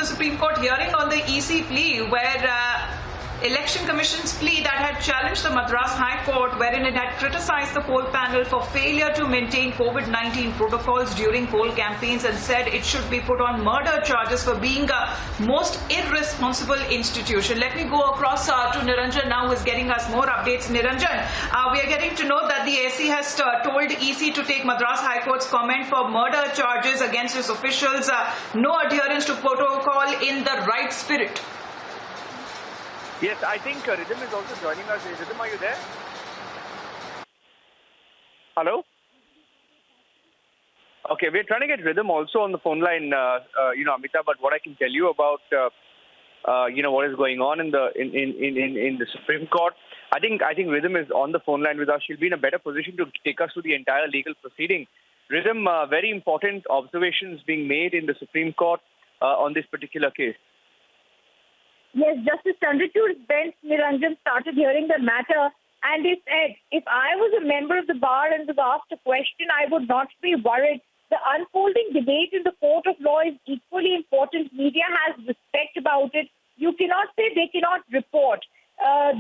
Supreme Court hearing on the EC plea, where Election Commission's plea that had challenged the Madras High Court, wherein it had criticized the poll panel for failure to maintain COVID-19 protocols during poll campaigns and said it should be put on murder charges for being a most irresponsible institution. Let me go across to Niranjan now, who is getting us more updates. Niranjan, we are getting to know that the SC has told EC to take Madras High Court's comment for murder charges against its officials, no adherence to protocol in the right spirit. Yes, I think Rhythm is also joining us. Rhythm, are you there? Hello? Okay, we're trying to get Rhythm also on the phone line, Amita, but what I can tell you about, what is going on in the Supreme Court, I think Rhythm is on the phone line with us. She'll be in a better position to take us through the entire legal proceeding. Rhythm, very important observations being made in the Supreme Court on this particular case. Yes, Justice Chandrachud's bench, Niranjan, started hearing the matter, and he said, if I was a member of the bar and was asked a question, I would not be worried. The unfolding debate in the court of law is equally important. Media has respect about it. You cannot say they cannot report.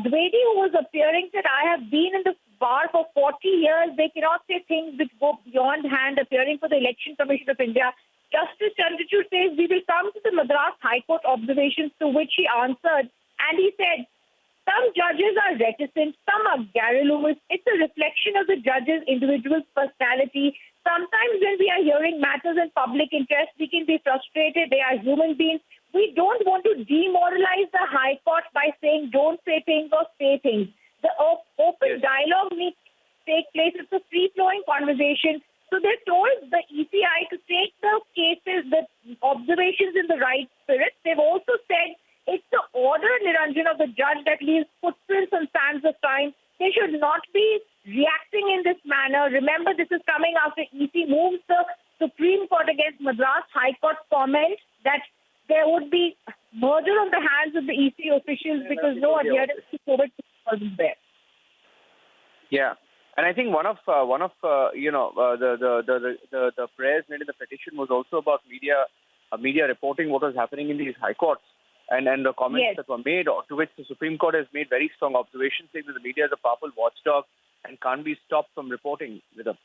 Dwivedi, who was appearing, said, I have been in the bar for 40 years. They cannot say things which go beyond hand, appearing for the Election Commission of India. Justice Chandrachud says we will come to the Madras High Court observations, to which he answered, and he said, some judges are reticent, some are garrulous. It's a reflection of the judge's individual personality. Sometimes when we are hearing matters in public interest, we can be frustrated. They are human beings. We don't want to demoralize the High Court by saying don't say things or say things. The open dialogue needs to take place. It's a free-flowing conversation. So they told the ECI to take the cases, the observations in the right spirit. They've also said it's the order, Niranjan, of the judge that leaves footprints on sands of time. They should not be reacting in this manner. Remember, this is coming after EC moves the Supreme Court against Madras High Court comment that there would be murder on the hands of the EC officials because no adherence to COVID wasn't there. Yeah. And I think one of the prayers made in the petition was also about media reporting what was happening in these high courts, and the comments that were made, to which the Supreme Court has made very strong observations, saying that the media is a powerful watchdog and can't be stopped from reporting with them.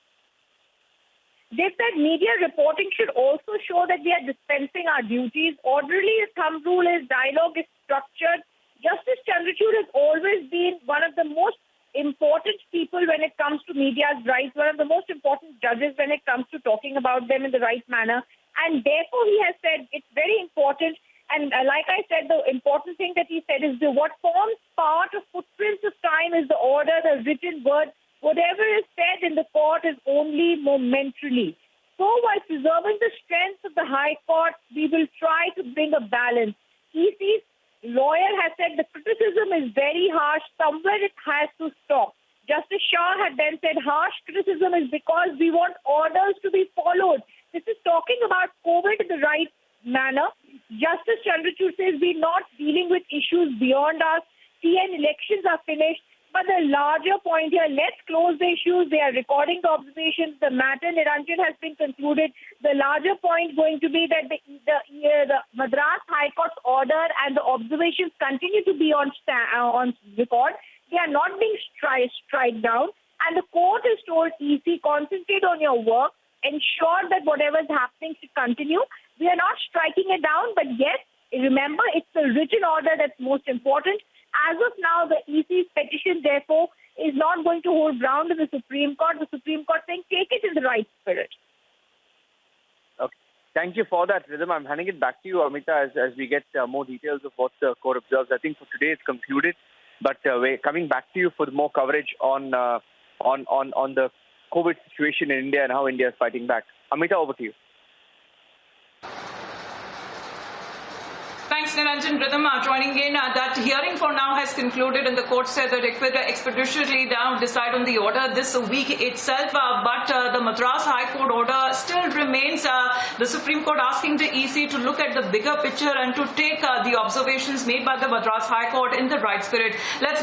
They said media reporting should also show that we are dispensing our duties. Orderly thumb rule is dialogue is structured. Justice Chandrachud has always been one of the most important people when it comes to media's rights, one of the most important judges when it comes to talking about them in the right manner. And therefore, he has said it's very important. And like I said, the important thing that he said is what forms part of footprints of time is the order, the written word. Whatever is said in the court is only momentarily. So while preserving the strength of the High Court, we will try to bring a balance. EC's lawyer has said the criticism is very harsh. Somewhere it has to stop. Justice Shah had then said harsh criticism is because we want orders to be followed. This is talking about COVID in the right manner. Justice Chandrachud says we're not dealing with issues beyond us. TN elections are finished. But the larger point here, let's close the issues. They are recording the observations. The matter, Niranjan, has been concluded. The larger point going to be that the Madras High Court's order and the observations continue to be on record. They are not being strike down. And the court has told EC, concentrate on your work. Ensure that whatever is happening should continue. We are not striking it down, but yes, remember, it's the written order that's most important. As of now, the EC's petition, therefore, is not going to hold ground in the Supreme Court. The Supreme Court saying take it in the right spirit. Okay. Thank you for that, Rhythm. I'm handing it back to you, Amita, as we get more details of what the court observes. I think for today it's concluded, but we're coming back to you for more coverage on the COVID situation in India and how India is fighting back. Amita, over to you. Thanks, Niranjan. Rhythm joining in. That hearing for now has concluded, and the court said that it will expeditiously decide on the order this week itself. But the Madras High Court order still remains. The Supreme Court asking the EC to look at the bigger picture and to take the observations made by the Madras High Court in the right spirit. Let's